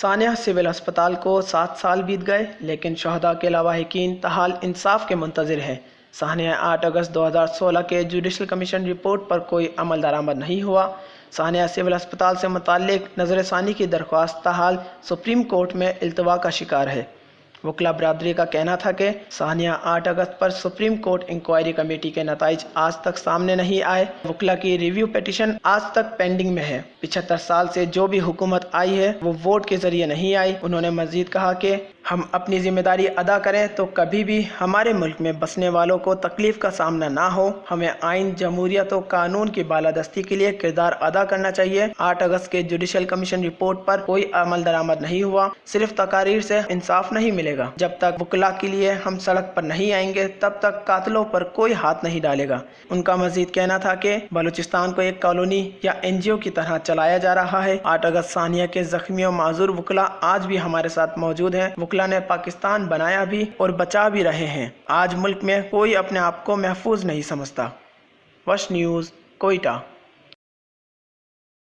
ثانیہ civil اسپتال کو 7 سال بیت گئے لیکن شہداء کے لواحقین تاحال انصاف کے منتظر ہیں۔ ثانیہ 8 اگست 2016 کے جوڈیشل کمیشن رپورٹ پر کوئی عمل درآمد نہیں ہوا۔ ثانیہ سول اسپتال سے متعلق نظر ثانی کی درخواست تاحال سپریم کورٹ میں التوا کا شکار ہے۔ وکلاء برادری کا کہنا تھا کہ ثانیہ 8 اگست پر سپریم کورٹ انکوائری کمیٹی کے نتائج آج تک سامنے نہیں آئے۔ وکلاء کی ریویو پیٹیشن آج تک پینڈنگ میں ہے۔ 75 سال سے جو بھی حکومت آئی ہے وہ ووٹ کے ذریعے نہیں آئی۔ انہوں نے مزید کہا کہ ہم اپنی ذمہ داری ادا کریں تو کبھی بھی ہمارے ملک میں بسنے والوں کو تکلیف کا سامنا نہ ہو۔ ہمیں آئین، جمہوریت و قانون کی بالادستی کے لیے کردار ادا کرنا چاہیے۔ 8 اگست کے جوڈیشل کمیشن رپورٹ پر کوئی عمل درآمد نہیں ہوا۔ صرف تقاریر سے انصاف نہیں ملے گا۔ جب تک وکلاء کے لیے ہم سڑک پر نہیں آئیں گے تب تک قاتلوں پر کوئی ہاتھ نہیں ڈالے گا۔ ان کا مزید کہنا تھا کہ بلوچستان کو ایک کالونی یا NGO کی طرح چلایا جا رہا ہے۔ 8 اگست ثانیہ کے زخمی و معذور وکلاء آج بھی ہمارے ساتھ موجود ہیں۔ وکلاء نے پاکستان بنایا بھی اور بچا بھی رہے ہیں۔ آج ملک میں کوئی اپنے آپ کو محفوظ نہیں سمجھتا۔ وش نیوز، کوئٹہ۔